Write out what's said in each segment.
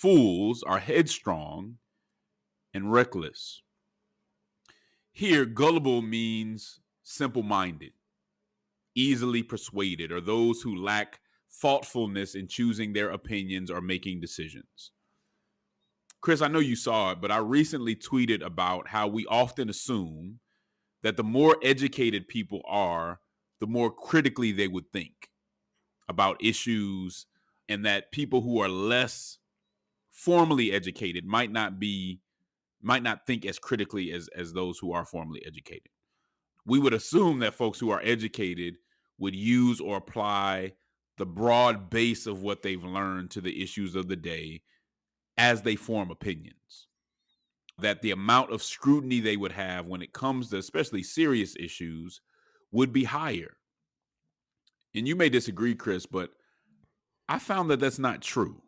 Fools are headstrong and reckless. Here, gullible means simple-minded, easily persuaded, or those who lack thoughtfulness in choosing their opinions or making decisions. Chris, I know you saw it, but I recently tweeted about how we often assume that the more educated people are, the more critically they would think about issues, and that people who are less formally educated might not think as critically as those who are formally educated. We would assume that folks who are educated would use or apply the broad base of what they've learned to the issues of the day as they form opinions. That the amount of scrutiny they would have when it comes to especially serious issues would be higher. And you may disagree, Chris, but I found that that's not true.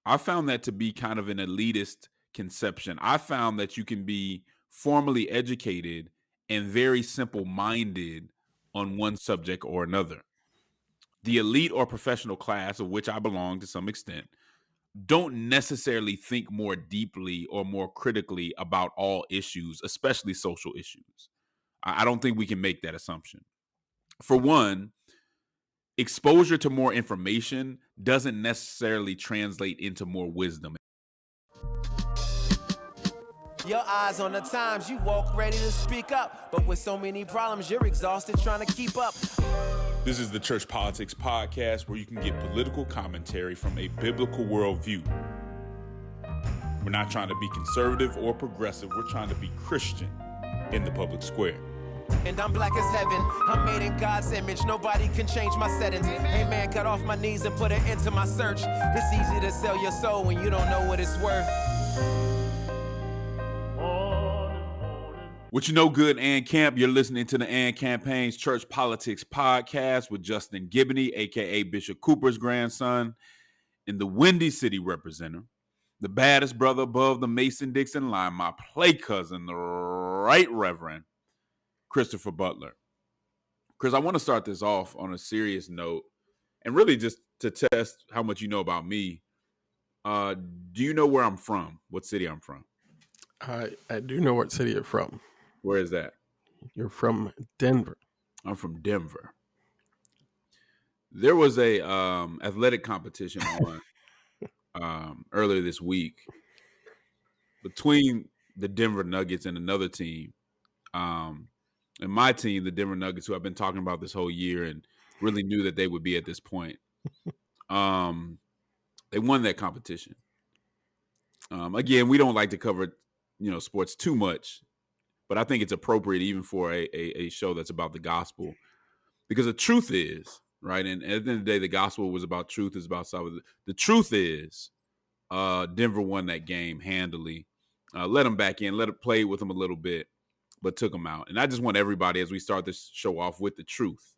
I found that to be kind of an elitist conception. I found that you can be formally educated and very simple-minded on one subject or another. The elite or professional class, of which I belong to some extent, don't necessarily think more deeply or more critically about all issues, especially social issues. I don't think we can make that assumption. For one, exposure to more information doesn't necessarily translate into more wisdom. Your eyes on the times, you walk ready to speak up. But with so many problems, you're exhausted trying to keep up. This is the Church Politics Podcast, where you can get political commentary from a biblical worldview. We're not trying to be conservative or progressive. We're trying to be Christian in the public square. And I'm black as heaven. I'm made in God's image. Nobody can change my settings. Amen. Got off my knees and put it into my search. It's easy to sell your soul when you don't know what it's worth. What you know, good and camp, you're listening to the And Campaign's Church Politics Podcast with Justin Gibney, a.k.a. Bishop Cooper's grandson, and the Windy City representative, the baddest brother above the Mason-Dixon line, my play cousin, the Right Reverend Christopher Butler. Chris, I want to start this off on a serious note, and really just to test how much you know about me. Do you know where I'm from? What city I'm from? I do know what city you're from. Where is that? You're from Denver. I'm from Denver. There was a athletic competition on earlier this week between the Denver Nuggets and another team. And my team, the Denver Nuggets, who I've been talking about this whole year and really knew that they would be at this point. They won that competition. Again, we don't like to cover, sports too much, but I think it's appropriate even for a show that's about the gospel, because the truth is, right, and at the end of the day, the gospel was about truth, is about salvation. The truth is, Denver won that game handily, let them back in, let it play with them a little bit, but took them out. And I just want everybody, as we start this show off with the truth,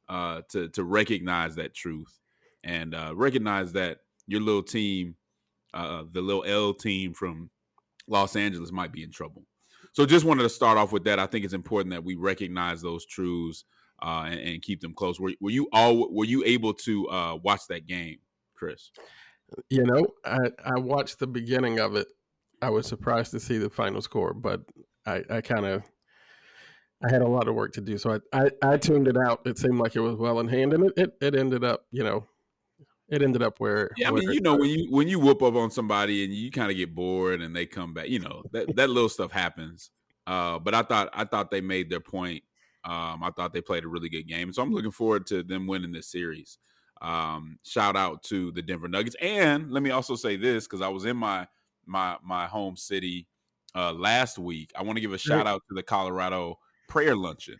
to recognize that truth and recognize that your little team, the little L team from Los Angeles, might be in trouble. So just wanted to start off with that. I think it's important that we recognize those truths and keep them close. Were you able to watch that game, Chris? I watched the beginning of it. I was surprised to see the final score, but I had a lot of work to do, so I tuned it out. It seemed like it was well in hand, and it ended up, it ended up where. Yeah, I mean, when you whoop up on somebody and you kind of get bored and they come back, that little stuff happens. But I thought they made their point. I thought they played a really good game, so I'm looking forward to them winning this series. Shout out to the Denver Nuggets, and let me also say this, because I was in my home city last week. I want to give a shout out to the Colorado prayer luncheon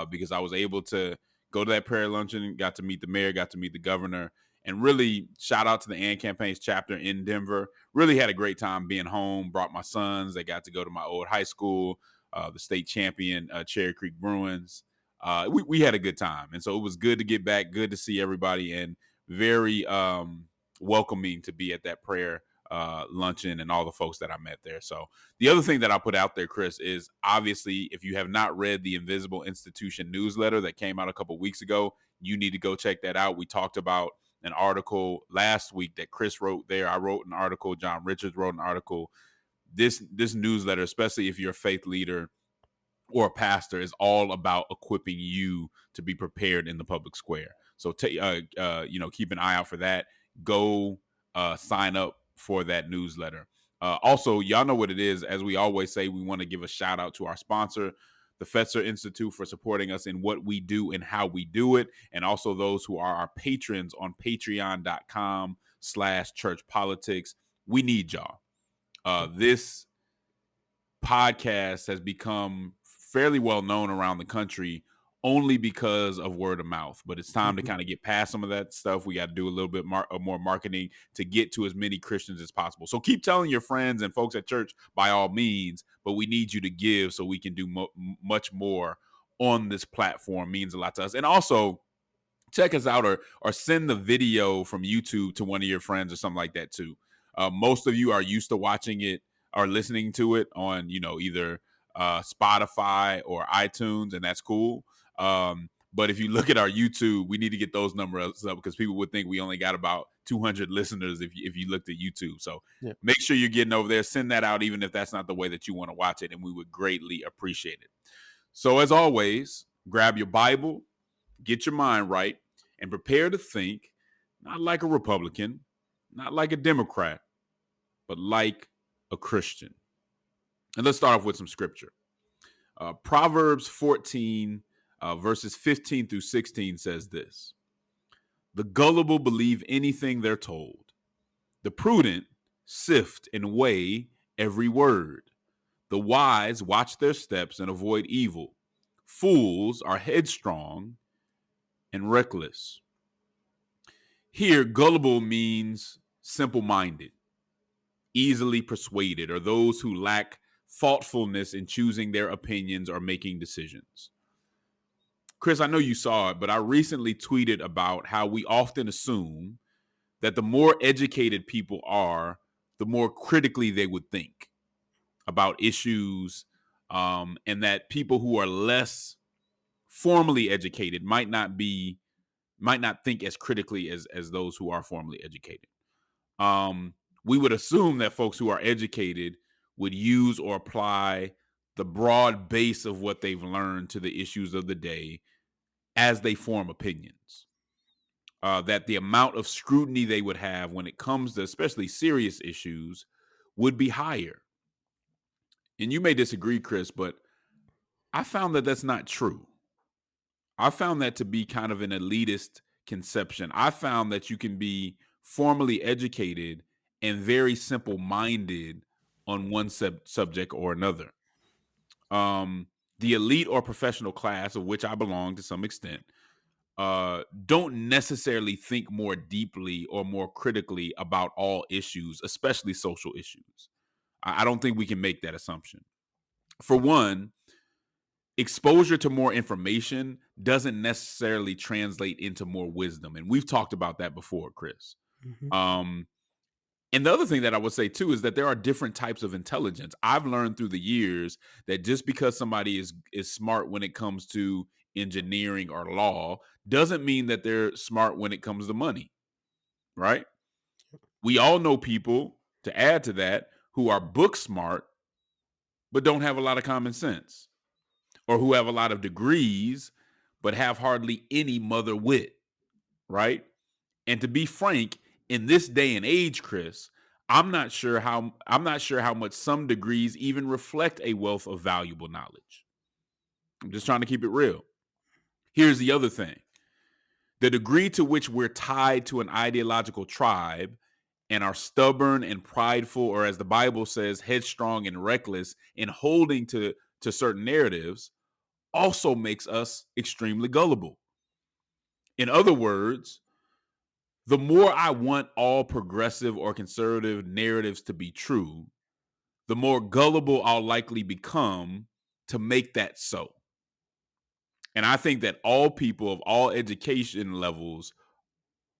because I was able to go to that prayer luncheon, got to meet the mayor, got to meet the governor. And really shout out to the And Campaigns chapter in Denver. Really had a great time being home. Brought my sons. They got to go to my old high school, the state champion Cherry Creek Bruins. We had a good time. And so it was good to get back, good to see everybody, and very welcoming to be at that prayer luncheon and all the folks that I met there. So the other thing that I put out there, Chris, is obviously if you have not read the Invisible Institution newsletter that came out a couple weeks ago, you need to go check that out. We talked about an article last week that Chris wrote there. I wrote an article. John Richards wrote an article. This newsletter, especially if you're a faith leader or a pastor, is all about equipping you to be prepared in the public square. So, keep an eye out for that. Go sign up for that newsletter. Also, y'all know what it is. As we always say, we want to give a shout out to our sponsor, the Fetzer Institute, for supporting us in what we do and how we do it. And also those who are our patrons on patreon.com/churchpolitics. We need y'all. This podcast has become fairly well known around the country only because of word of mouth, but it's time to kind of get past some of that stuff. We got to do a little bit more marketing to get to as many Christians as possible. So keep telling your friends and folks at church by all means, but we need you to give so we can do much more on this platform. It means a lot to us. And also check us out or send the video from YouTube to one of your friends or something like that too. Most of you are used to watching it or listening to it on, either Spotify or iTunes, and that's cool. But if you look at our YouTube, we need to get those numbers up because people would think we only got about 200 listeners if you looked at YouTube. So Make sure you're getting over there. Send that out, even if that's not the way that you want to watch it, and we would greatly appreciate it. So as always, grab your Bible, get your mind right, and prepare to think, not like a Republican, not like a Democrat, but like a Christian. And let's start off with some scripture. Proverbs 14, verses 15 through 16 says this: "The gullible believe anything they're told. The prudent sift and weigh every word. The wise watch their steps and avoid evil. Fools are headstrong and reckless." Here, gullible means simple-minded, easily persuaded, or those who lack thoughtfulness in choosing their opinions or making decisions. Chris, I know you saw it, but I recently tweeted about how we often assume that the more educated people are, the more critically they would think about issues, and that people who are less formally educated might not think as critically as those who are formally educated. We would assume that folks who are educated would use or apply the broad base of what they've learned to the issues of the day as they form opinions. That the amount of scrutiny they would have when it comes to especially serious issues would be higher. And you may disagree, Chris, but I found that that's not true. I found that to be kind of an elitist conception. I found that you can be formally educated and very simple-minded on one subject or another. The elite or professional class, of which I belong to some extent, don't necessarily think more deeply or more critically about all issues, especially social issues. I don't think we can make that assumption. For one, exposure to more information doesn't necessarily translate into more wisdom. And we've talked about that before, Chris. Mm-hmm. And the other thing that I would say too is that there are different types of intelligence. I've learned through the years that just because somebody is smart when it comes to engineering or law doesn't mean that they're smart when it comes to money, right? We all know people, to add to that, who are book smart but don't have a lot of common sense, or who have a lot of degrees but have hardly any mother wit, right? And to be frank, in this day and age, Chris, I'm not sure how much some degrees even reflect a wealth of valuable knowledge. I'm just trying to keep it real. Here's the other thing. The degree to which we're tied to an ideological tribe and are stubborn and prideful, or as the Bible says, headstrong and reckless in holding to certain narratives, also makes us extremely gullible. In other words, the more I want all progressive or conservative narratives to be true, the more gullible I'll likely become to make that so. And I think that all people of all education levels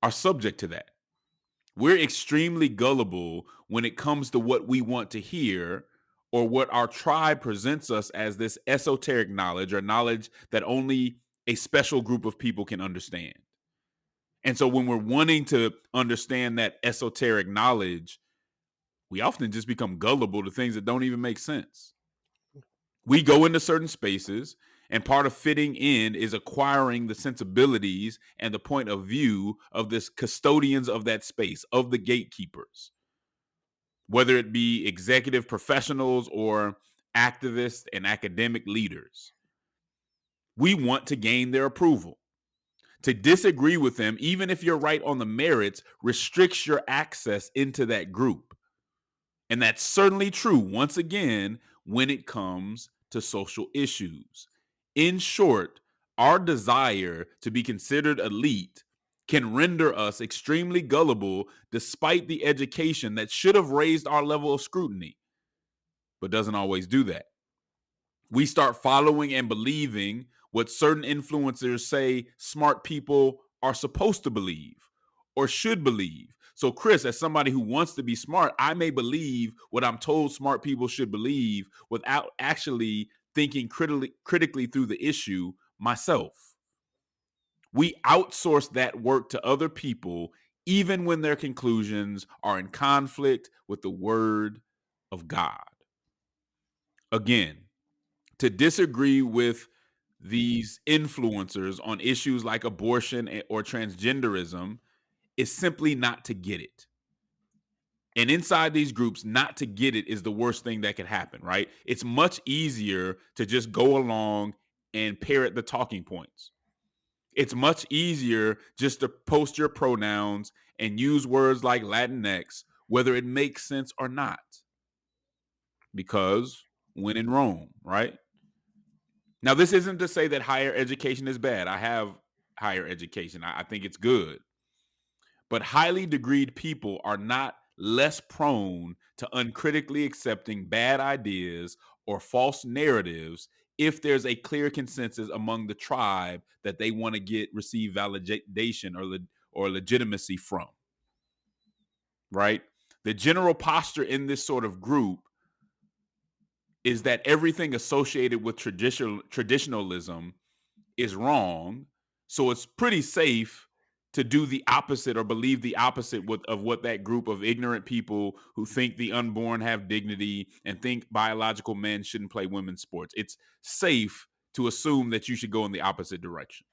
are subject to that. We're extremely gullible when it comes to what we want to hear or what our tribe presents us as this esoteric knowledge or knowledge that only a special group of people can understand. And so when we're wanting to understand that esoteric knowledge, we often just become gullible to things that don't even make sense. We go into certain spaces, and part of fitting in is acquiring the sensibilities and the point of view of the custodians of that space, of the gatekeepers, whether it be executive professionals or activists and academic leaders. We want to gain their approval. To disagree with them, even if you're right on the merits, restricts your access into that group. And that's certainly true, once again, when it comes to social issues. In short, our desire to be considered elite can render us extremely gullible despite the education that should have raised our level of scrutiny, but doesn't always do that. We start following and believing what certain influencers say smart people are supposed to believe or should believe. So, Chris, as somebody who wants to be smart, I may believe what I'm told smart people should believe without actually thinking critically through the issue myself. We outsource that work to other people, even when their conclusions are in conflict with the word of God. Again, to disagree with these influencers on issues like abortion or transgenderism is simply not to get it. And inside these groups, not to get it is the worst thing that could happen, right? It's much easier to just go along and parrot the talking points. It's much easier just to post your pronouns and use words like Latinx, whether it makes sense or not. Because when in Rome, right? Now, this isn't to say that higher education is bad. I have higher education. I think it's good. But highly degreed people are not less prone to uncritically accepting bad ideas or false narratives if there's a clear consensus among the tribe that they want to receive validation or legitimacy from. Right? The general posture in this sort of group is that everything associated with traditionalism is wrong. So it's pretty safe to do the opposite or believe the opposite of what that group of ignorant people who think the unborn have dignity and think biological men shouldn't play women's sports. It's safe to assume that you should go in the opposite direction,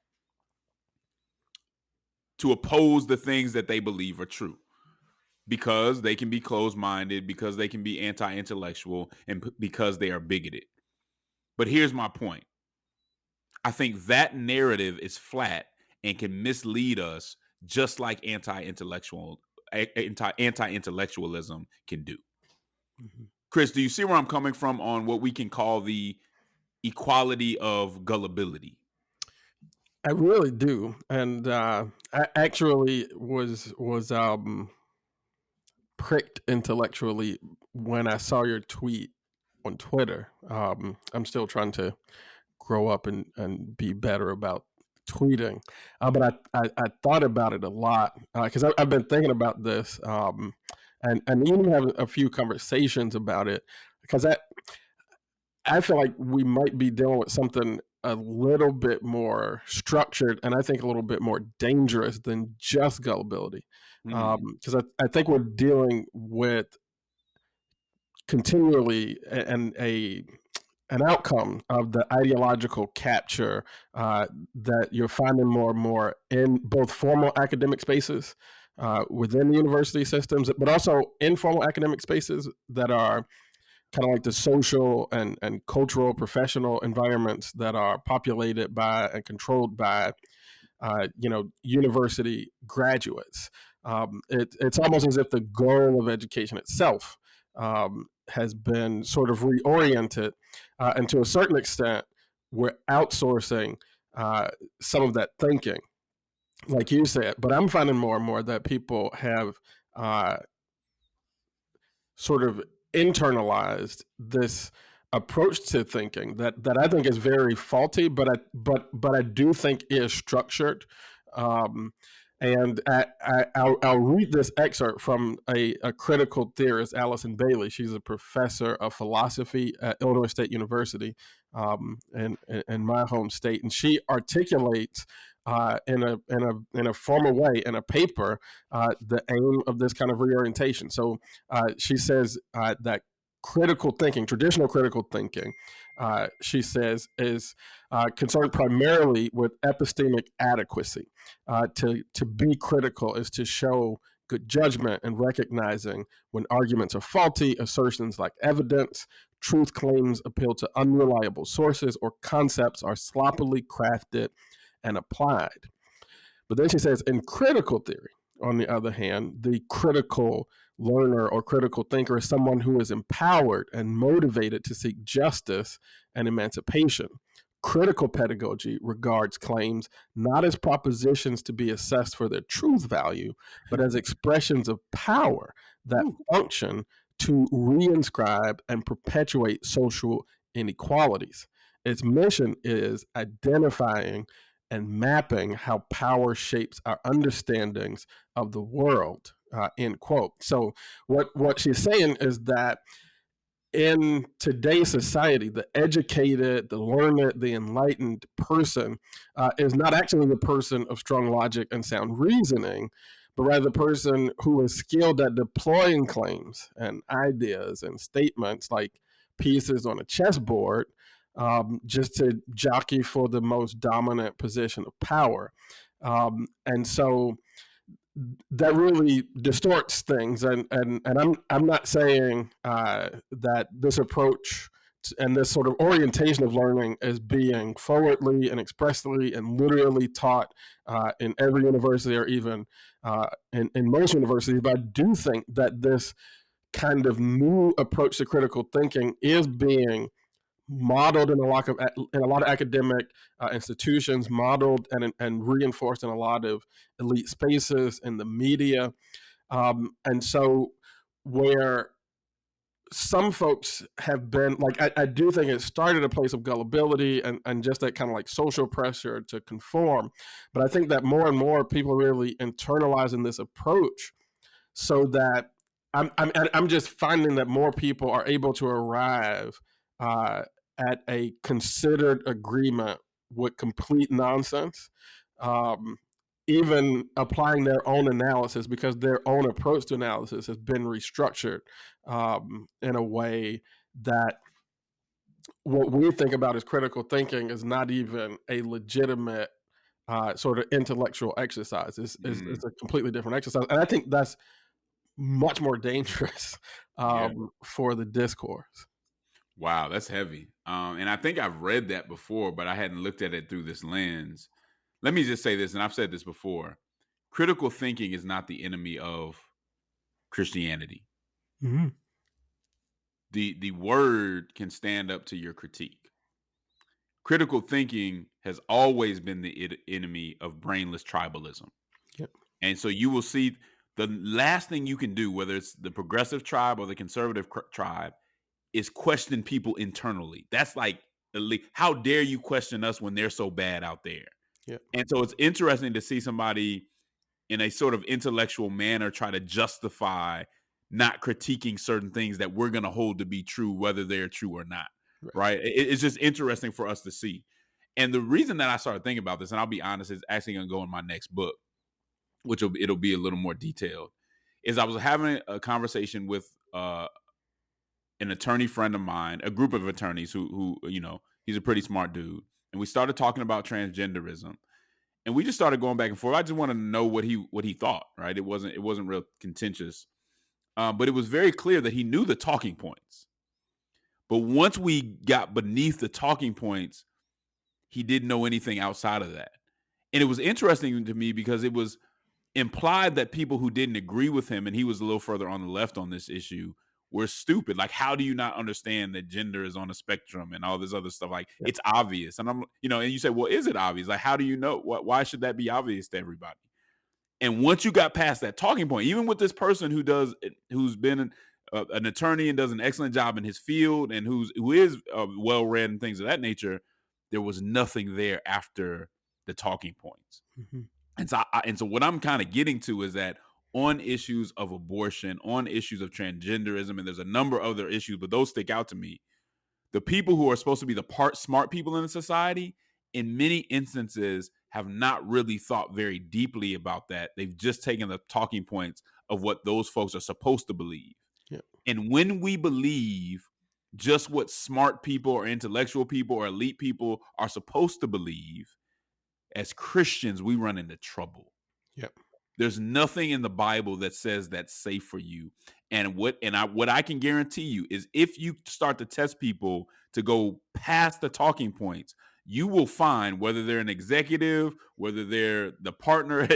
to oppose the things that they believe are true, because they can be closed-minded, because they can be anti-intellectual, and because they are bigoted. But here's my point. I think that narrative is flat and can mislead us just like anti-intellectualism can do. Mm-hmm. Chris, do you see where I'm coming from on what we can call the equality of gullibility? I really do. And I actually was pricked intellectually when I saw your tweet on Twitter. I'm still trying to grow up and be better about tweeting, but I thought about it a lot because I've been thinking about this and even have a few conversations about it, because I feel like we might be dealing with something a little bit more structured and I think a little bit more dangerous than just gullibility. Because I think we're dealing with continually an outcome of the ideological capture that you're finding more and more in both formal academic spaces within the university systems, but also informal academic spaces that are kind of like the social and cultural professional environments that are populated by and controlled by university graduates. It's almost as if the goal of education itself has been sort of reoriented, and to a certain extent, we're outsourcing some of that thinking, like you said. But I'm finding more and more that people have sort of internalized this approach to thinking that I think is very faulty, but I do think is structured. And I'll read this excerpt from a critical theorist, Allison Bailey. She's a professor of philosophy at Illinois State University in my home state. And she articulates in a formal way in a paper the aim of this kind of reorientation. So she says that critical thinking, traditional critical thinking, she says, is concerned primarily with epistemic adequacy. To be critical is to show good judgment and recognizing when arguments are faulty, assertions lack evidence, truth claims appeal to unreliable sources, or concepts are sloppily crafted and applied. But then she says, in critical theory, on the other hand, the critical learner or critical thinker is someone who is empowered and motivated to seek justice and emancipation. Critical pedagogy regards claims not as propositions to be assessed for their truth value, but as expressions of power that function to reinscribe and perpetuate social inequalities. Its mission is identifying and mapping how power shapes our understandings of the world, end quote. So what she's saying is that in today's society, the educated, the learned, the enlightened person is not actually the person of strong logic and sound reasoning, but rather the person who is skilled at deploying claims and ideas and statements like pieces on a chessboard, just to jockey for the most dominant position of power. And so that really distorts things. And I'm not saying that this approach and this sort of orientation of learning is being forwardly and expressly and literally taught in every university, or even in most universities. But I do think that this kind of new approach to critical thinking is being modeled in a lot of academic institutions, modeled and reinforced in a lot of elite spaces in the media, and so where some folks have been like, I do think it started a place of gullibility and just that kind of like social pressure to conform, but I think that more and more people are really internalizing this approach, so that I'm just finding that more people are able to arrive at a considered agreement with complete nonsense, even applying their own analysis, because their own approach to analysis has been restructured in a way that what we think about as critical thinking is not even a legitimate sort of intellectual exercise. It's a completely different exercise. And I think that's much more dangerous for the discourse. Wow, that's heavy. And I think I've read that before, but I hadn't looked at it through this lens. Let me just say this, and I've said this before. Critical thinking is not the enemy of Christianity. Mm-hmm. The word can stand up to your critique. Critical thinking has always been the enemy of brainless tribalism. Yep. And so you will see the last thing you can do, whether it's the progressive tribe or the conservative tribe, is question people internally. That's like, how dare you question us when they're so bad out there? Yeah. And so it's interesting to see somebody in a sort of intellectual manner try to justify not critiquing certain things that we're going to hold to be true, whether they're true or not. Right? It's just interesting for us to see. And the reason that I started thinking about this, and I'll be honest, is actually going to go in my next book, which it'll be a little more detailed, is I was having a conversation with an attorney friend of mine, a group of attorneys who he's a pretty smart dude. And we started talking about transgenderism. And we just started going back and forth. I just wanted to know what he thought, right? It wasn't real contentious. But it was very clear that he knew the talking points. But once we got beneath the talking points, he didn't know anything outside of that. And it was interesting to me because it was implied that people who didn't agree with him, and he was a little further on the left on this issue, were stupid. Like, how do you not understand that gender is on a spectrum and all this other stuff? Like, it's obvious. And I'm, and you say, well, is it obvious? Like, how do you know? Why should that be obvious to everybody? And once you got past that talking point, even with this person who's been an attorney and does an excellent job in his field and who is well-read and things of that nature, there was nothing there after the talking points. Mm-hmm. And so what I'm kind of getting to is that on issues of abortion, on issues of transgenderism, and there's a number of other issues, but those stick out to me. The people who are supposed to be the smart people in the society, in many instances, have not really thought very deeply about that. They've just taken the talking points of what those folks are supposed to believe. Yeah. And when we believe just what smart people or intellectual people or elite people are supposed to believe, as Christians, we run into trouble. Yep. There's nothing in the Bible that says that's safe for you. And what I can guarantee you is if you start to test people to go past the talking points, you will find, whether they're an executive, whether they're the partner,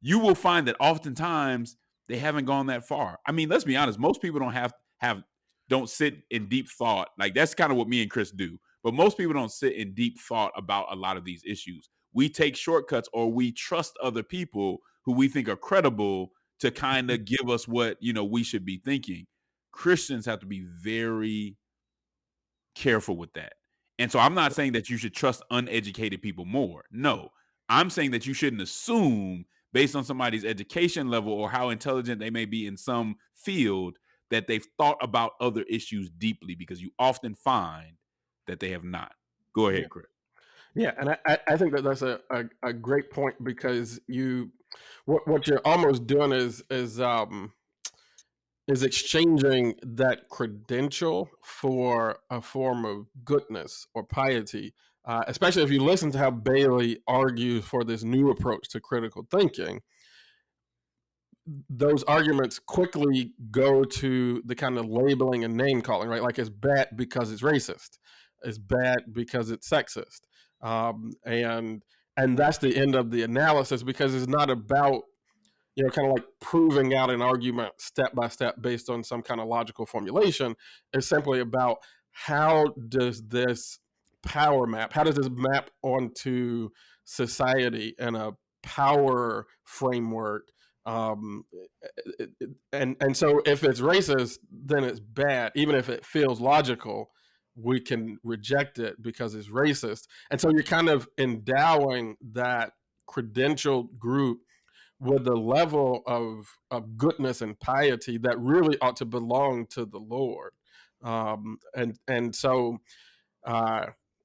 you will find that oftentimes they haven't gone that far. I mean, let's be honest, most people don't sit in deep thought. Like, that's kind of what me and Chris do. But most people don't sit in deep thought about a lot of these issues. We take shortcuts, or we trust other people who we think are credible to kind of give us what, we should be thinking. Christians have to be very careful with that. And so I'm not saying that you should trust uneducated people more. No, I'm saying that you shouldn't assume based on somebody's education level or how intelligent they may be in some field that they've thought about other issues deeply, because you often find that they have not. Go ahead, Chris. Yeah, and I think that that's a great point, because what you're almost doing is exchanging that credential for a form of goodness or piety, especially if you listen to how Bailey argues for this new approach to critical thinking. Those arguments quickly go to the kind of labeling and name calling, right? Like, it's bad because it's racist, it's bad because it's sexist, and that's the end of the analysis, because it's not about kind of like proving out an argument step by step based on some kind of logical formulation. It's simply about how does this map onto society in a power framework. And so if it's racist, then it's bad. Even if it feels logical, we can reject it because it's racist. And so you're kind of endowing that credentialed group with a level of goodness and piety that really ought to belong to the Lord. So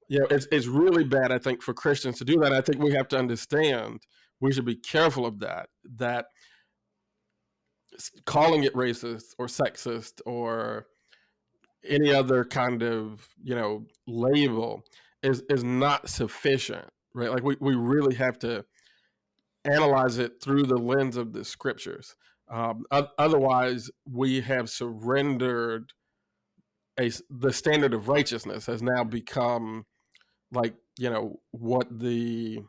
it's really bad, I think, for Christians to do that. I think we have to understand we should be careful of that calling it racist or sexist or any other kind of label is not sufficient, right? Like, we really have to analyze it through the lens of the scriptures. Otherwise, we have surrendered the standard of righteousness has now become like what the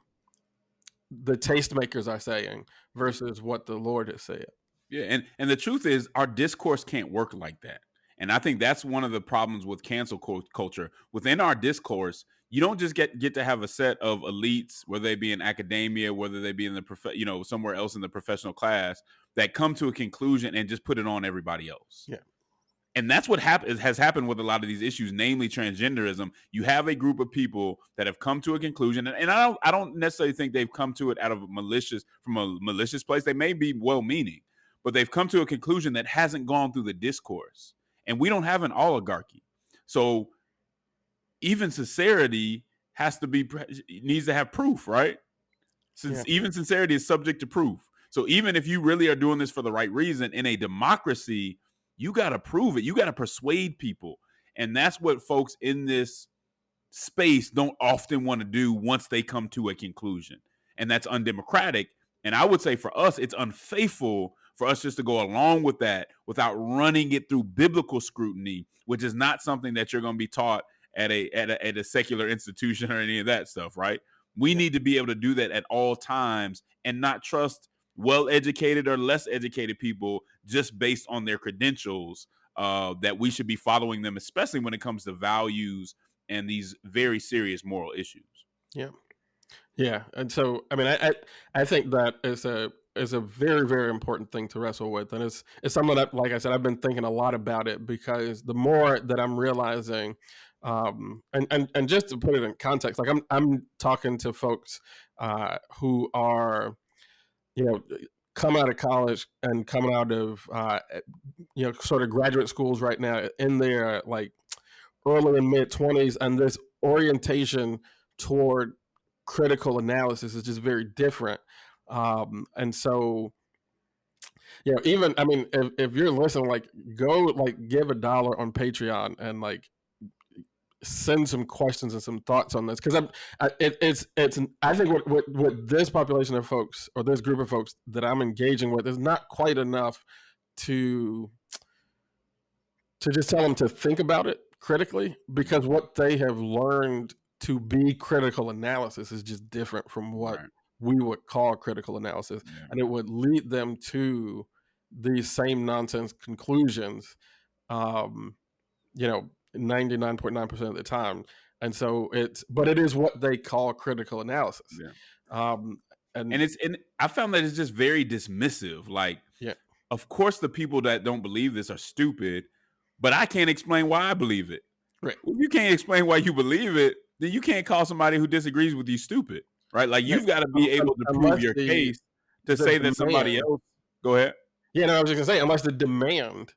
tastemakers are saying versus what the Lord has said. Yeah, and the truth is, our discourse can't work like that. And I think that's one of the problems with cancel culture. Within our discourse, you don't just get to have a set of elites, whether they be in academia, whether they be in the somewhere else in the professional class, that come to a conclusion and just put it on everybody else. Yeah. And that's what has happened with a lot of these issues, namely transgenderism. You have a group of people that have come to a conclusion, and I don't necessarily think they've come to it from a malicious place. They may be well-meaning, but they've come to a conclusion that hasn't gone through the discourse. And we don't have an oligarchy. So even sincerity needs to have proof, right? Since even sincerity is subject to proof. So even if you really are doing this for the right reason, in a democracy, you got to prove it. You got to persuade people. And that's what folks in this space don't often want to do once they come to a conclusion. And that's undemocratic. And I would say for us, it's unfaithful for us just to go along with that without running it through biblical scrutiny, which is not something that you're going to be taught at a secular institution or any of that stuff, right? We need to be able to do that at all times and not trust well-educated or less educated people just based on their credentials, that we should be following them, especially when it comes to values and these very serious moral issues. Yeah. Yeah. And so, I mean, I think that is a very, very important thing to wrestle with. And it's something that, like I said, I've been thinking a lot about it, because the more that I'm realizing, and just to put it in context, like I'm talking to folks who are, coming out of college and coming out of, sort of graduate schools right now in their like early and mid 20s, and this orientation toward critical analysis is just very different. And so, even, I mean, if you're listening, like, go, like, give $1 on Patreon and, like, send some questions and some thoughts on this, because it's I think what this population of folks, or this group of folks that I'm engaging with, is not quite enough to just tell them to think about it critically, because what they have learned to be critical analysis is just different from what Right. we would call critical analysis, Yeah. and it would lead them to these same nonsense conclusions, 99.9% of the time. And so but it is what they call critical analysis. Yeah. And I found that it's just very dismissive. Like, yeah, of course, the people that don't believe this are stupid, but I can't explain why I believe it. right. Well, if you can't explain why you believe it, then you can't call somebody who disagrees with you stupid, right? Like, you've got to be able to prove Unless your case to say that somebody demand, else. Go ahead. Yeah, no, I was just gonna say, unless the demand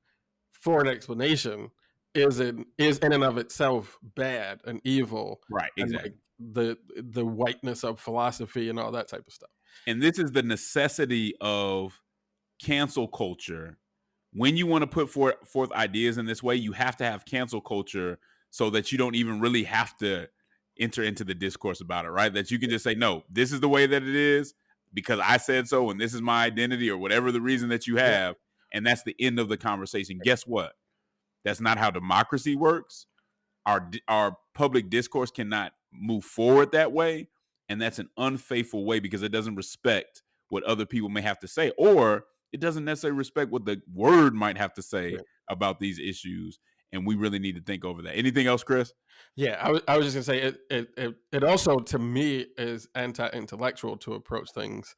for an explanation is in and of itself bad and evil, Right. and Exactly. like the whiteness of philosophy and all that type of stuff. And this is the necessity of cancel culture. When you want to put forth ideas in this way, you have to have cancel culture so that you don't even really have to enter into the discourse about it, right? That you can just say, no, this is the way that it is because I said so, and this is my identity, or whatever the reason that you have, and that's the end of the conversation. Guess what? That's not how democracy works. Our public discourse cannot move forward that way, and that's an unfaithful way because it doesn't respect what other people may have to say, or it doesn't necessarily respect what the word might have to say about these issues. And we really need to think over that. Anything else, Chris? Yeah, I was just gonna say it also, to me, is anti-intellectual to approach things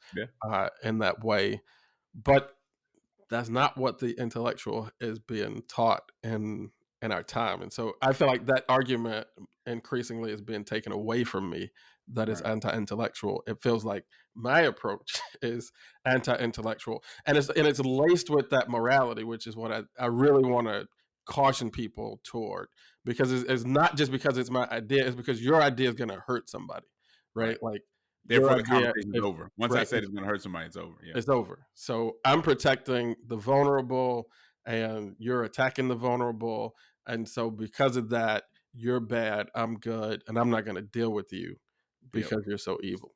in that way, but that's not what the intellectual is being taught in our time. And so I feel like that argument increasingly is being taken away from me, that is anti-intellectual. It feels like my approach is anti-intellectual, and it's laced with that morality, which is what I really want to caution people toward, because it's not just because it's my idea, it's because your idea is going to hurt somebody, right? Like, therefore the conversation is over. Once I said it's going to hurt somebody, it's over. It's over. So I'm protecting the vulnerable, and you're attacking the vulnerable. And so because of that, you're bad, I'm good, and I'm not going to deal with you because you're so evil.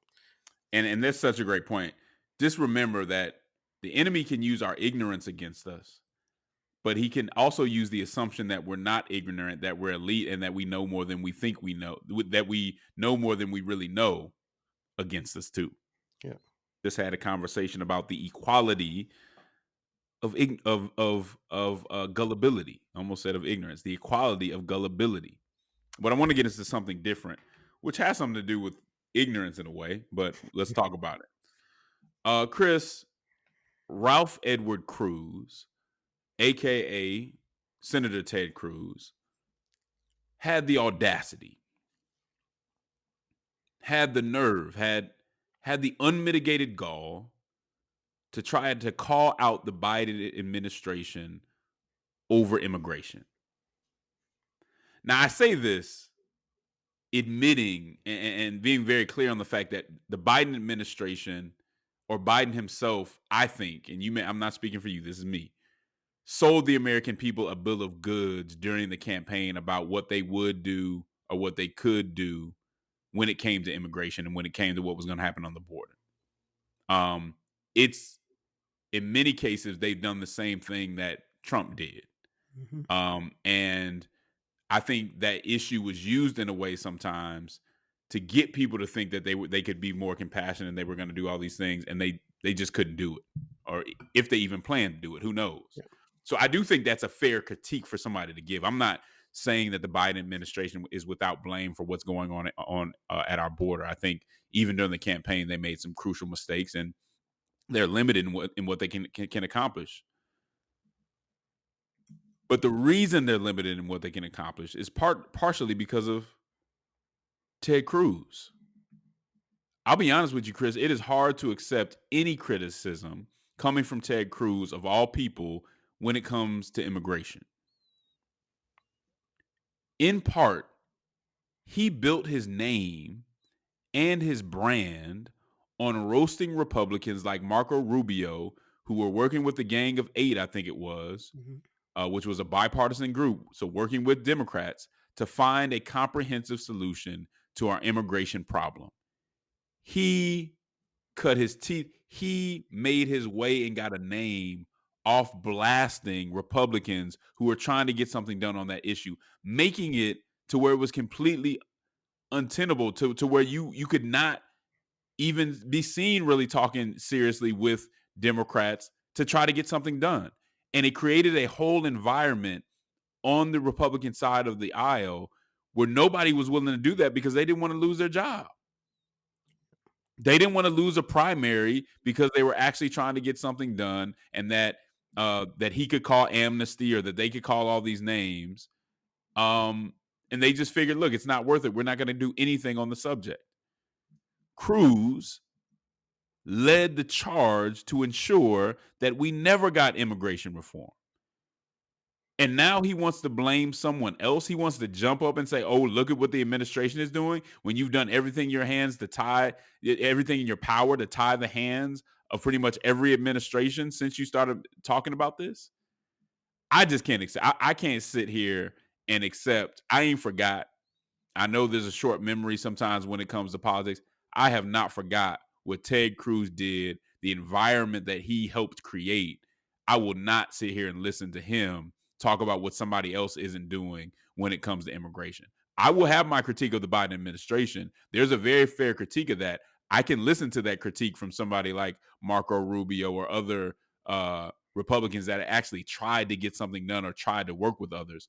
And that's such a great point. Just remember that the enemy can use our ignorance against us, but he can also use the assumption that we're not ignorant, that we're elite, and that we know more than we think we know, that we know more than we really know, against us too. Yeah. Just had a conversation about the equality of gullibility. I almost said of ignorance. The equality of gullibility. But I want to get into something different, which has something to do with ignorance in a way. But let's talk about it. Chris, Ralph Edward Cruz, aka Senator Ted Cruz, had the audacity, had the nerve, had the unmitigated gall to try to call out the Biden administration over immigration. Now, I say this admitting and being very clear on the fact that the Biden administration, or Biden himself, I think, and I'm not speaking for you, this is me, sold the American people a bill of goods during the campaign about what they would do or what they could do when it came to immigration and when it came to what was going to happen on the border. It's, in many cases, they've done the same thing that Trump did. Mm-hmm. And I think that issue was used in a way sometimes to get people to think that they could be more compassionate and they were going to do all these things, and they just couldn't do it. Or if they even planned to do it, who knows? Yeah. So I do think that's a fair critique for somebody to give. I'm not saying that the Biden administration is without blame for what's going on at our border. I think even during the campaign, they made some crucial mistakes, and they're limited in what they can accomplish. But the reason they're limited in what they can accomplish is partially because of Ted Cruz. I'll be honest with you, Chris. It is hard to accept any criticism coming from Ted Cruz, of all people, when it comes to immigration. In part, he built his name and his brand on roasting Republicans like Marco Rubio, who were working with the Gang of Eight, I think it was, which was a bipartisan group. So working with Democrats to find a comprehensive solution to our immigration problem. He cut his teeth. He made his way and got a name off blasting Republicans who were trying to get something done on that issue, making it to where it was completely untenable, to where you could not even be seen really talking seriously with Democrats to try to get something done. And it created a whole environment on the Republican side of the aisle where nobody was willing to do that because they didn't want to lose their job. They didn't want to lose a primary because they were actually trying to get something done, and that he could call amnesty, or that they could call all these names. And they just figured, look, it's not worth it. We're not going to do anything on the subject. Cruz led the charge to ensure that we never got immigration reform. And now he wants to blame someone else. He wants to jump up and say, oh, look at what the administration is doing, when you've done everything in your hands to tie, everything in your power to tie the hands of pretty much every administration since you started talking about this. I just can't accept. I can't sit here and accept. I ain't forgot. I know there's a short memory sometimes when it comes to politics. I have not forgot what Ted Cruz did, the environment that he helped create. I will not sit here and listen to him talk about what somebody else isn't doing when it comes to immigration. I will have my critique of the Biden administration. There's a very fair critique of that. I can listen to that critique from somebody like Marco Rubio or other Republicans that actually tried to get something done or tried to work with others.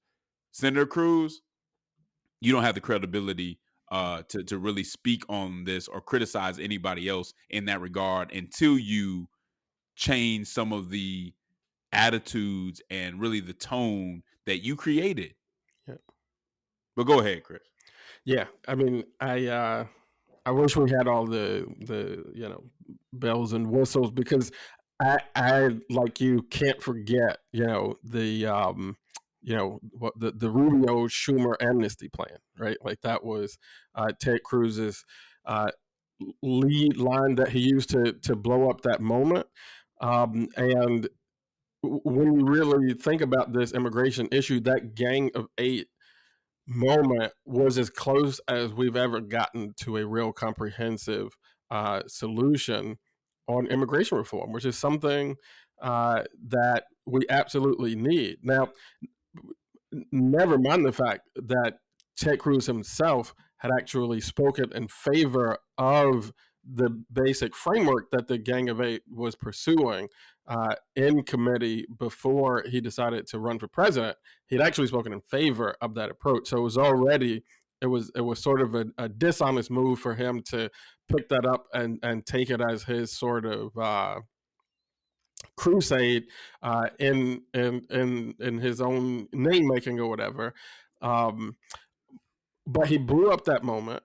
Senator Cruz, you don't have the credibility to really speak on this or criticize anybody else in that regard until you change some of the attitudes and really the tone that you created. Yeah. But go ahead, Chris. Yeah, I mean, I wish we had all the bells and whistles, because I like you can't forget the what the Rubio Schumer amnesty plan, right? Like that was Ted Cruz's lead line that he used to blow up that moment, and when you really think about this immigration issue, that Gang of Eight moment was as close as we've ever gotten to a real comprehensive solution on immigration reform, which is something that we absolutely need. Now, never mind the fact that Ted Cruz himself had actually spoken in favor of the basic framework that the Gang of Eight was pursuing in committee before he decided to run for president. He'd actually spoken in favor of that approach. So it was already, it was sort of a dishonest move for him to pick that up and take it as his sort of crusade in his own name making or whatever. But he blew up that moment.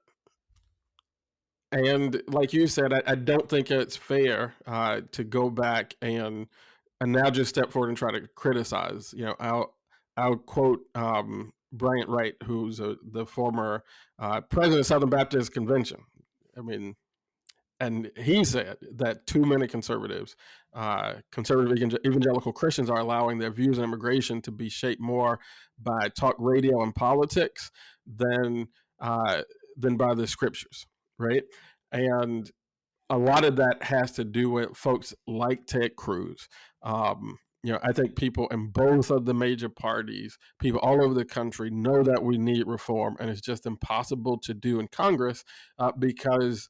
And like you said, I don't think it's fair to go back and now just step forward and try to criticize. I'll quote Bryant Wright, who's the former president of Southern Baptist Convention. I mean, and he said that too many conservative evangelical Christians are allowing their views on immigration to be shaped more by talk radio and politics than by the scriptures, right? And a lot of that has to do with folks like Ted Cruz. I think people in both of the major parties, people all over the country, know that we need reform, and it's just impossible to do in Congress because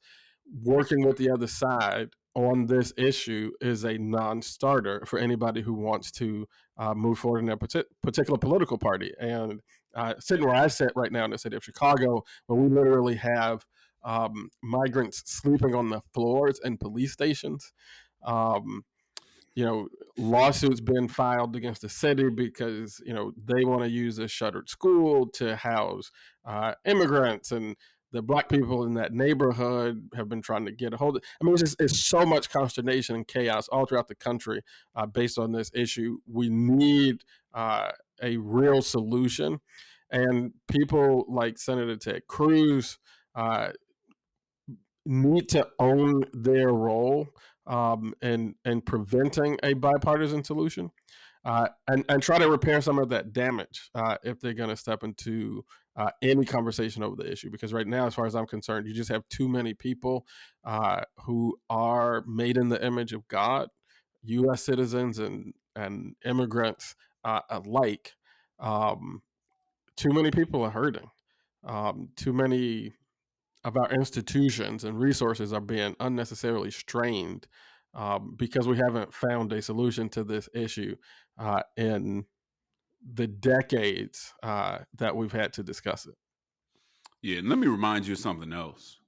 working with the other side on this issue is a non-starter for anybody who wants to move forward in a particular political party. And sitting where I sit right now in the city of Chicago, where we literally have migrants sleeping on the floors in police stations, lawsuits being filed against the city because they want to use a shuttered school to house immigrants, and the Black people in that neighborhood have been trying to get a hold of. I mean, it's so much consternation and chaos all throughout the country based on this issue. We need a real solution, and people like Senator Ted Cruz need to own their role in preventing a bipartisan solution, and try to repair some of that damage if they're going to step into any conversation over the issue. Because right now, as far as I'm concerned, you just have too many people who are made in the image of God, U.S. citizens and immigrants alike. Too many people are hurting. Too many of our institutions and resources are being unnecessarily strained because we haven't found a solution to this issue in the decades that we've had to discuss it. Yeah, and let me remind you of something else.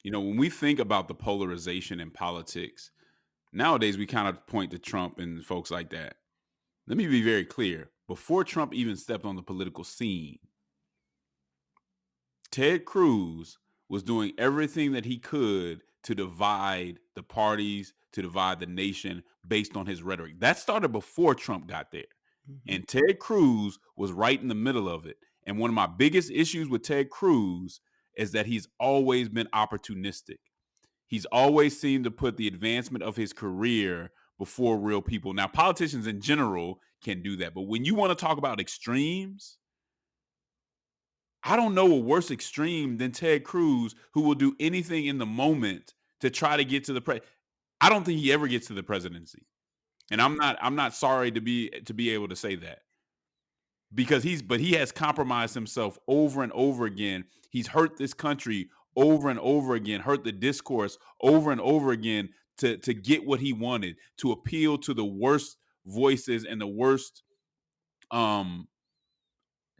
When we think about the polarization in politics, nowadays we kind of point to Trump and folks like that. Let me be very clear. Before Trump even stepped on the political scene, Ted Cruz was doing everything that he could to divide the parties, to divide the nation based on his rhetoric. That started before Trump got there. Mm-hmm. And Ted Cruz was right in the middle of it. And one of my biggest issues with Ted Cruz is that he's always been opportunistic. He's always seemed to put the advancement of his career before real people. Now, politicians in general can do that. But when you want to talk about extremes, I don't know a worse extreme than Ted Cruz, who will do anything in the moment to try to get to the I don't think he ever gets to the presidency. And I'm not sorry to be able to say that. Because he has compromised himself over and over again. He's hurt this country over and over again, hurt the discourse over and over again to get what he wanted, to appeal to the worst voices and the worst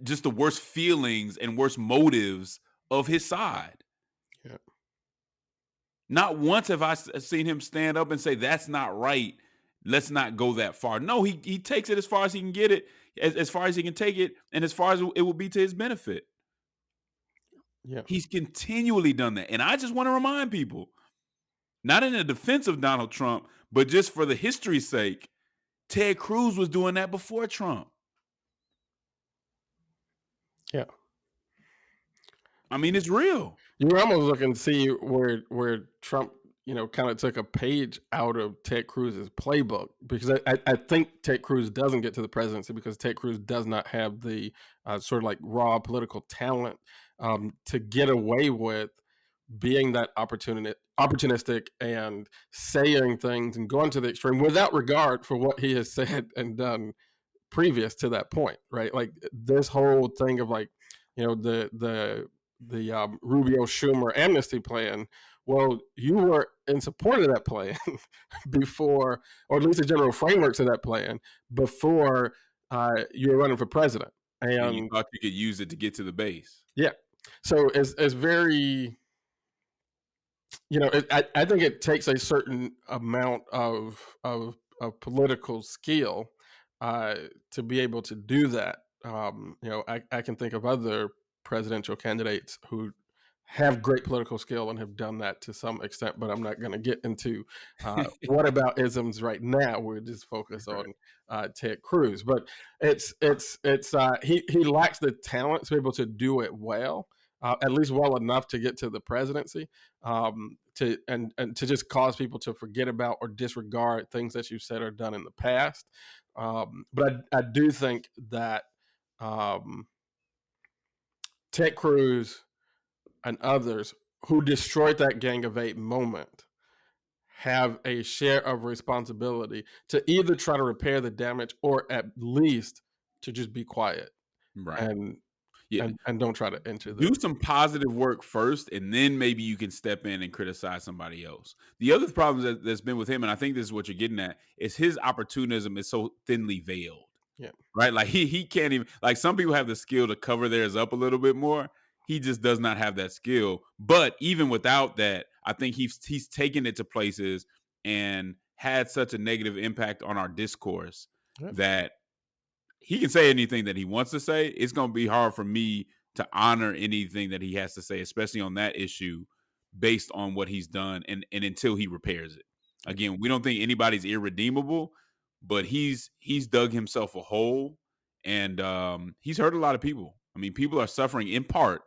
just the worst feelings and worst motives of his side. Yeah. Not once have I seen him stand up and say, that's not right. Let's not go that far. No, he takes it as far as he can get it, as far as he can take it, and as far as it will be to his benefit. Yeah. He's continually done that. And I just want to remind people, not in the defense of Donald Trump, but just for the history's sake, Ted Cruz was doing that before Trump. Yeah. I mean, it's real. You were almost looking to see where Trump, kind of took a page out of Ted Cruz's playbook, because I think Ted Cruz doesn't get to the presidency because Ted Cruz does not have the sort of like raw political talent to get away with being that opportunistic and saying things and going to the extreme without regard for what he has said and done previous to that point, right? Like this whole thing of like, the Rubio Schumer amnesty plan. Well, you were in support of that plan before, or at least the general frameworks of that plan before you were running for president, and you thought you could use it to get to the base. Yeah, so it's very, I think it takes a certain amount of political skill to be able to do that. I can think of other presidential candidates who have great political skill and have done that to some extent, but I'm not going to get into what about isms right now. We're just focused on Ted Cruz, but it's he lacks the talent to be able to do it well, at least well enough to get to the presidency, to just cause people to forget about or disregard things that you've said or done in the past. But I do think that Ted Cruz and others who destroyed that Gang of Eight moment have a share of responsibility to either try to repair the damage or at least to just be quiet, right? And don't try to enter. Do some positive work first, and then maybe you can step in and criticize somebody else. The other problem that's been with him, and I think this is what you're getting at, is his opportunism is so thinly veiled. Yeah. Right? Like he can't even, like some people have the skill to cover theirs up a little bit more. He just does not have that skill. But even without that, I think he's taken it to places and had such a negative impact on our discourse that he can say anything that he wants to say. It's going to be hard for me to honor anything that he has to say, especially on that issue, based on what he's done and until he repairs it. Again, we don't think anybody's irredeemable, but he's dug himself a hole, and he's hurt a lot of people. I mean, people are suffering in part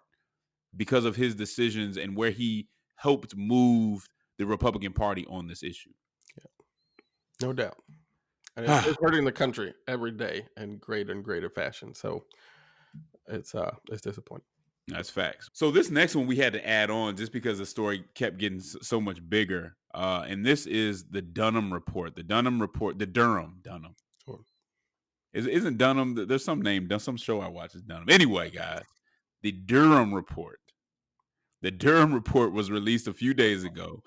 because of his decisions and where he helped move the Republican Party on this issue. No doubt. And it's hurting the country every day in greater fashion. So it's disappointing. That's facts. So this next one we had to add on just because the story kept getting so much bigger. And this is the Durham report. The Durham. Sure. Isn't Durham? There's some name. Some show I watch is Durham. Anyway, guys, the Durham report. The Durham report was released a few days ago,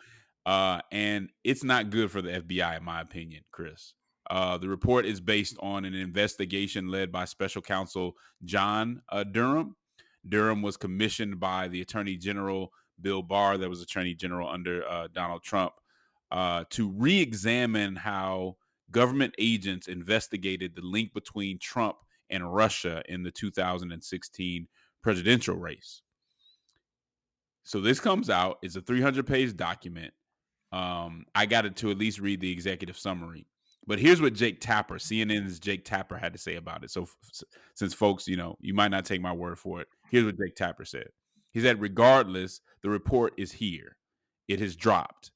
and it's not good for the FBI, in my opinion, Chris. The report is based on an investigation led by Special Counsel John Durham. Durham was commissioned by the Attorney General Bill Barr, that was Attorney General under Donald Trump, to re-examine how government agents investigated the link between Trump and Russia in the 2016 presidential race. So this comes out. It's a 300-page document. I got it to at least read the executive summary. But here's what Jake Tapper, CNN's Jake Tapper, had to say about it. So since folks, you might not take my word for it, here's what Jake Tapper said. He said, regardless, the report is here. It has dropped.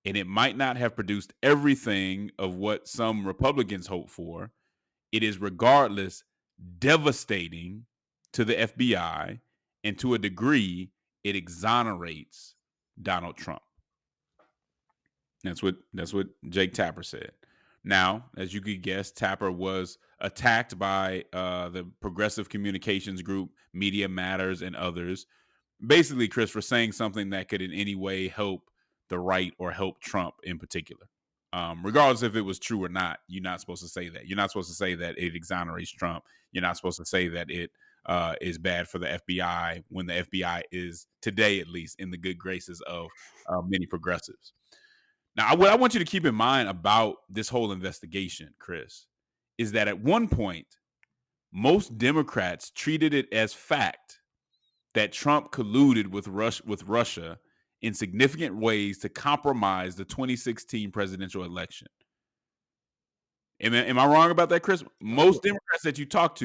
And it might not have produced everything of what some Republicans hope for. It is, regardless, devastating to the FBI, and to a degree, it exonerates Donald Trump. That's what Jake Tapper said. Now, as you could guess, Tapper was attacked by the progressive communications group Media Matters and others, basically, Chris, for saying something that could in any way help the right or help Trump in particular. Regardless if it was true or not, you're not supposed to say that. You're not supposed to say that it exonerates Trump. You're not supposed to say that it is bad for the FBI when the FBI is, today at least, in the good graces of many progressives. Now, what I want you to keep in mind about this whole investigation, Chris, is that at one point, most Democrats treated it as fact that Trump colluded with Russia in significant ways to compromise the 2016 presidential election. Am I wrong about that, Chris? Most Democrats that you talked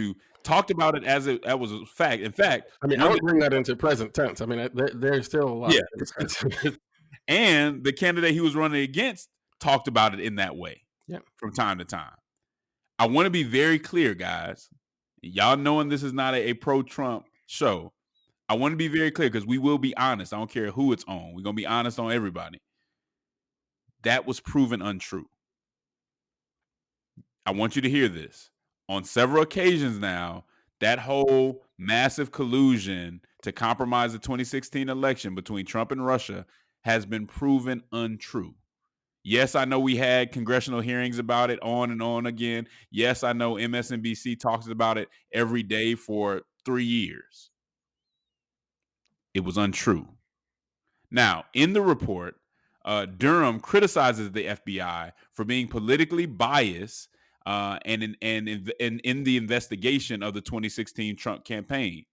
about it as that was a fact. In fact, I mean, I would bring that into present tense. I mean, there's still a lot. Yeah. And the candidate he was running against talked about it in that way from time to time. I want to be very clear, guys. Y'all knowing this is not a pro-Trump show. I want to be very clear because we will be honest. I don't care who it's on. We're going to be honest on everybody. That was proven untrue. I want you to hear this. On several occasions now, that whole massive collusion to compromise the 2016 election between Trump and Russia has been proven untrue. Yes, I know we had congressional hearings about it on and on again. Yes, I know MSNBC talks about it every day for 3 years. It was untrue. Now, in the report, Durham criticizes the FBI for being politically biased and in the investigation of the 2016 Trump campaign.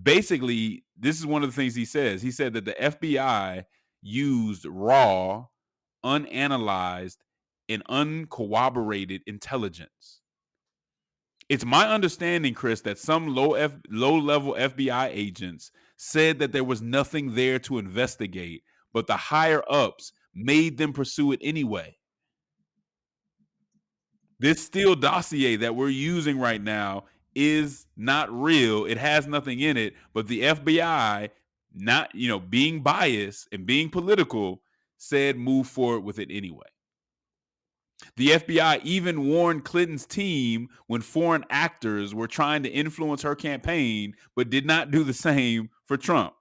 Basically, this is one of the things he says. He said that the FBI used raw, unanalyzed, and uncorroborated intelligence. It's my understanding, Chris, that some low-level FBI agents said that there was nothing there to investigate, but the higher-ups made them pursue it anyway. This Steele dossier that we're using right now is not real. It has nothing in it, but the FBI, not being biased and being political, said move forward with it anyway. The FBI even warned Clinton's team when foreign actors were trying to influence her campaign, but did not do the same for Trump.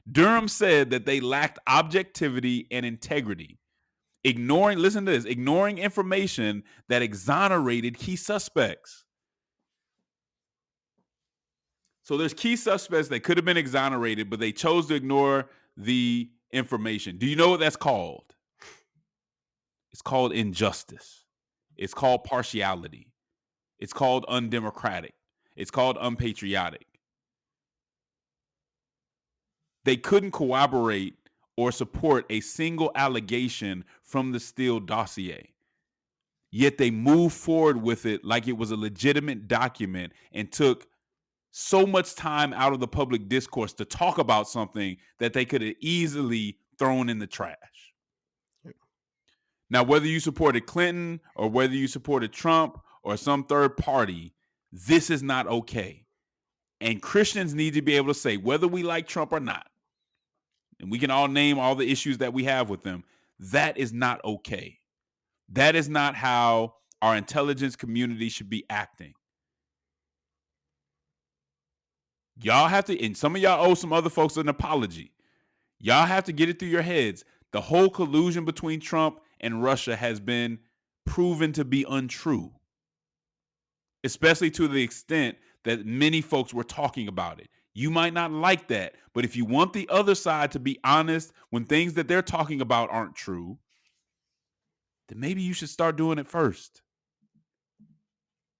Durham said that they lacked objectivity and integrity, ignoring information that exonerated key suspects. So there's key suspects that could have been exonerated, but they chose to ignore the information. Do you know what that's called? It's called injustice. It's called partiality. It's called undemocratic. It's called unpatriotic. They couldn't corroborate or support a single allegation from the Steele dossier. Yet they moved forward with it like it was a legitimate document and took so much time out of the public discourse to talk about something that they could have easily thrown in the trash. Now, whether you supported Clinton or whether you supported Trump or some third party, this is not okay. And Christians need to be able to say, whether we like Trump or not, and we can all name all the issues that we have with them, that is not okay. That is not how our intelligence community should be acting. Y'all have to, and some of y'all owe some other folks an apology. Y'all have to get it through your heads. The whole collusion between Trump and Russia has been proven to be untrue, especially to the extent that many folks were talking about it. You might not like that, but if you want the other side to be honest when things that they're talking about aren't true, then maybe you should start doing it first.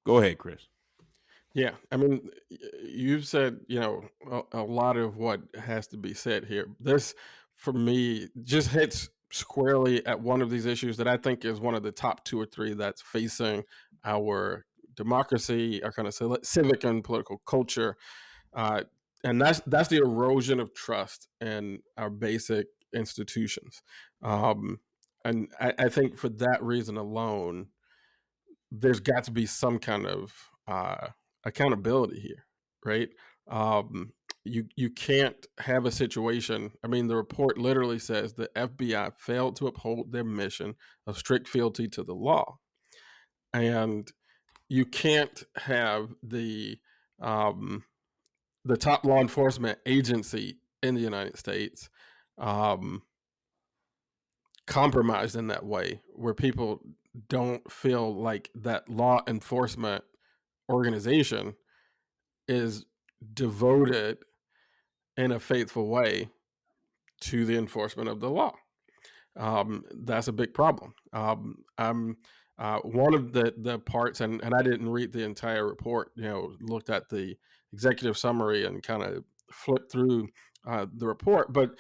Go ahead, Chris. Yeah, I mean, you've said, a lot of what has to be said here. This, for me, just hits squarely at one of these issues that I think is one of the top 2 or 3 that's facing our democracy, our kind of civic and political culture, and that's the erosion of trust in our basic institutions. And I think for that reason alone, there's got to be some kind of accountability here, right? You can't have a situation. I mean, the report literally says the FBI failed to uphold their mission of strict fealty to the law, and you can't have the top law enforcement agency in the United States compromised in that way, where people don't feel like that law enforcement organization is devoted in a faithful way to the enforcement of the law. That's a big problem. I'm one of the parts, and I didn't read the entire report, looked at the executive summary and kind of flipped through the report, but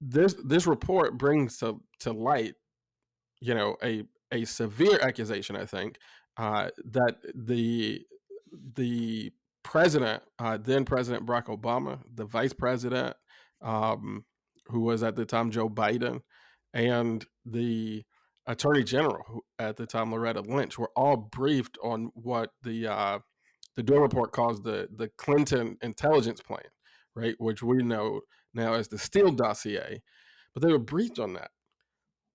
this report brings to light, a severe accusation, I think, that the president, then President Barack Obama, the vice president, who was at the time Joe Biden, and the attorney general, who at the time Loretta Lynch, were all briefed on what the Durham report calls the Clinton intelligence plan, right, which we know now as the Steele dossier. But they were briefed on that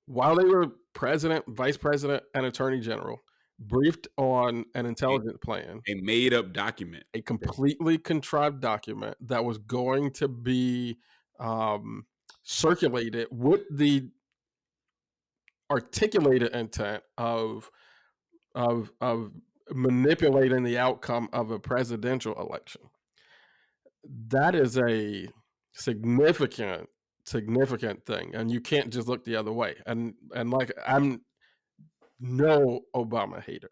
while they were president, vice president, and attorney general, briefed on an intelligence plan, a made-up document, a completely contrived document that was going to be circulated with the articulated intent of manipulating the outcome of a presidential election. That is a significant thing, and you can't just look the other way. And like, I'm no Obama hater.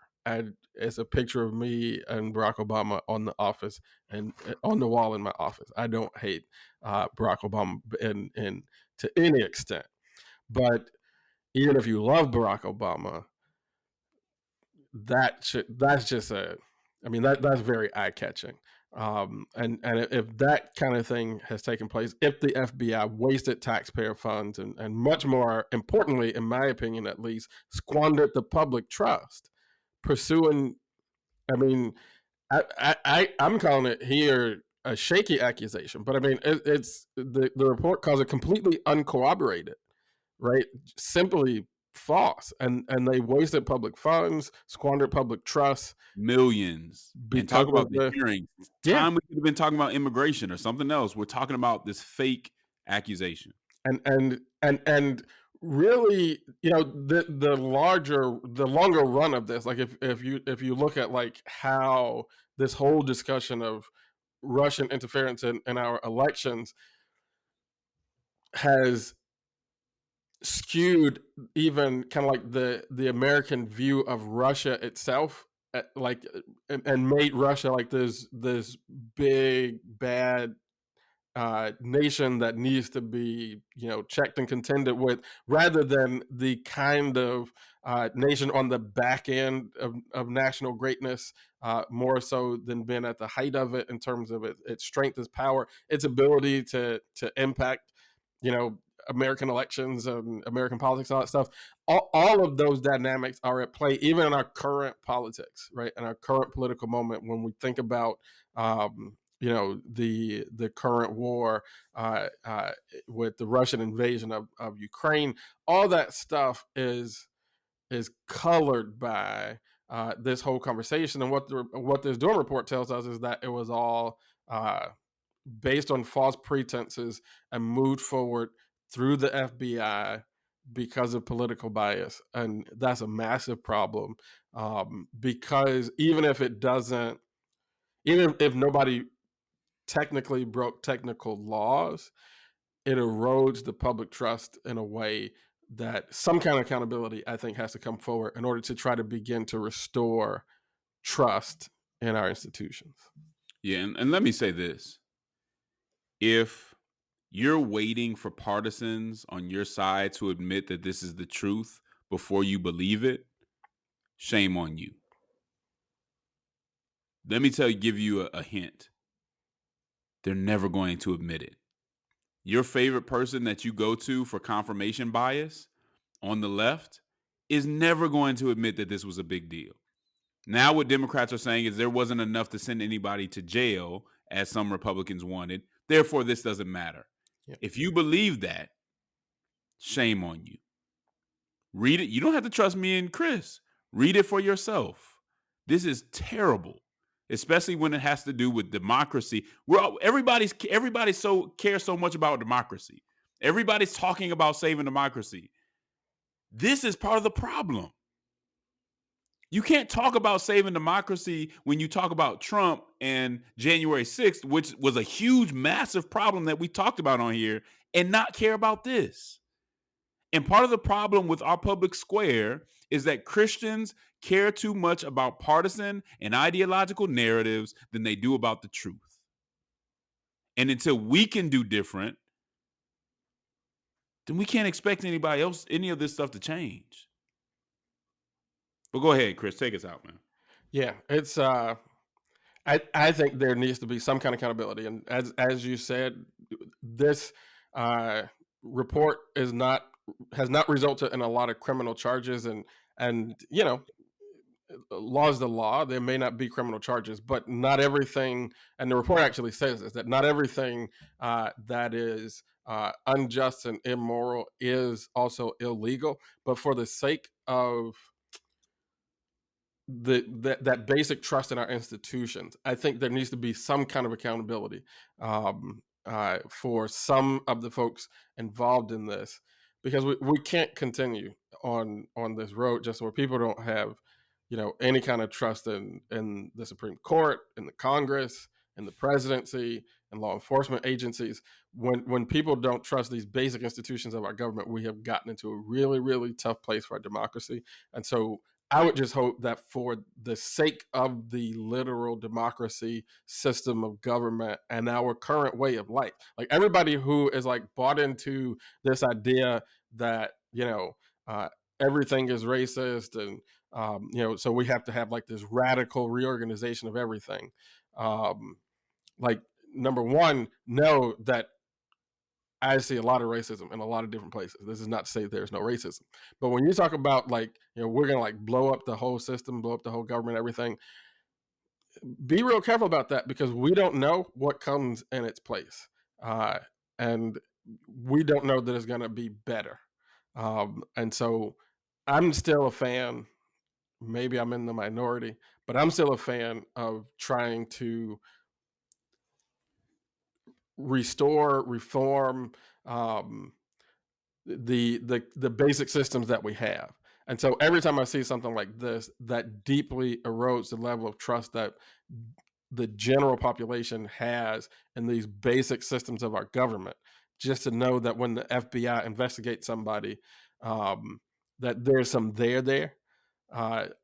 It's a picture of me and Barack Obama on the office and on the wall in my office. I don't hate Barack Obama in to any extent, but even if you love Barack Obama, that's just that's very eye catching. And if that kind of thing has taken place, if the FBI wasted taxpayer funds and much more importantly, in my opinion at least, squandered the public trust pursuing, I'm calling it here a shaky accusation, but I mean, it's the report calls it completely uncorroborated, right? Simply false, and they wasted public funds, squandered public trust, millions. And talk about the hearings. Time we could have been talking about immigration or something else. We're talking about this fake accusation. And really, the longer run of this, like if you look at like how this whole discussion of Russian interference in our elections has skewed even kind of like the American view of Russia itself, and made Russia like this big bad nation that needs to be checked and contended with, rather than the kind of nation on the back end of national greatness more so than been at the height of it in terms of its strength, its power, its ability to impact, American elections and American politics, all that stuff. All of those dynamics are at play, even in our current politics, right? In our current political moment, when we think about, the current war with the Russian invasion of Ukraine, all that stuff is colored by this whole conversation. And what this Durham report tells us is that it was all based on false pretenses and moved forward through the FBI because of political bias. And that's a massive problem, because even if nobody technically broke technical laws, it erodes the public trust in a way that some kind of accountability, I think, has to come forward in order to try to begin to restore trust in our institutions. Yeah, and let me say this. If you're waiting for partisans on your side to admit that this is the truth before you believe it, shame on you. Let me give you a hint. They're never going to admit it. Your favorite person that you go to for confirmation bias on the left is never going to admit that this was a big deal. Now what Democrats are saying is there wasn't enough to send anybody to jail, as some Republicans wanted. Therefore, this doesn't matter. Yep. If you believe that, shame on you. Read it. You don't have to trust me and Chris. Read it for yourself. This is terrible, especially when it has to do with democracy. Everybody cares so much about democracy. Everybody's talking about saving democracy. This is part of the problem. You can't talk about saving democracy when you talk about Trump and January 6th, which was a huge, massive problem that we talked about on here, and not care about this. And part of the problem with our public square is that Christians care too much about partisan and ideological narratives than they do about the truth. And until we can do different, then we can't expect anybody else, any of this stuff to change. But go ahead, Chris, take us out, man. Yeah, it's I think there needs to be some kind of accountability, and as you said, this report has not resulted in a lot of criminal charges, and law is the law. There may not be criminal charges, but not everything. And the report actually says this, that not everything that is unjust and immoral is also illegal. But for the sake of that basic trust in our institutions, I think there needs to be some kind of accountability for some of the folks involved in this, because we can't continue on this road just where people don't have any kind of trust in the Supreme Court, in the Congress, in the presidency, and law enforcement agencies. When people don't trust these basic institutions of our government, we have gotten into a really, really tough place for our democracy. And so I would just hope that for the sake of the literal democracy system of government and our current way of life, like everybody who is like bought into this idea that, everything is racist and, so we have to have like this radical reorganization of everything. Like, number one, know that I see a lot of racism in a lot of different places. This is not to say there's no racism, but when you talk about like, we're going to like blow up the whole system, blow up the whole government, everything, be real careful about that, because we don't know what comes in its place. And we don't know that it's going to be better. And so I'm still a fan. Maybe I'm in the minority, but I'm still a fan of trying to restore, reform the basic systems that we have. And so every time I see something like this that deeply erodes the level of trust that the general population has in these basic systems of our government, just to know that when the FBI investigates somebody, that there's some there.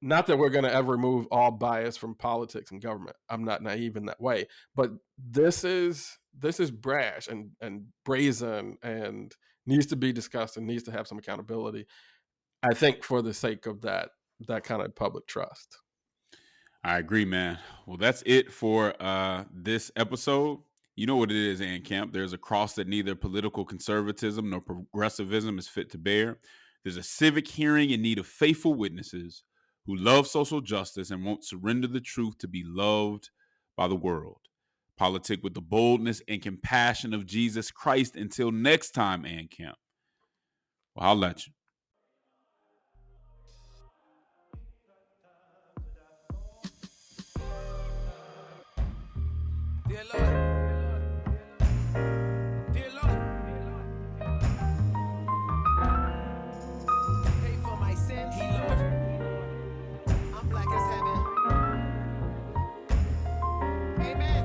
Not that we're going to ever remove all bias from politics and government. I'm not naive in that way, but this is brash and brazen and needs to be discussed and needs to have some accountability, I think, for the sake of that kind of public trust. I agree, man. Well, that's it for this episode. You know what it is, Ann Camp. There's a cross that neither political conservatism nor progressivism is fit to bear. There's a civic hearing in need of faithful witnesses who love social justice and won't surrender the truth to be loved by the world. Politic with the boldness and compassion of Jesus Christ. Until next time, Ann Camp. Well, I'll let you. Dear Lord, dear Lord, pay for my sins, Lord. I'm black as heaven. Amen.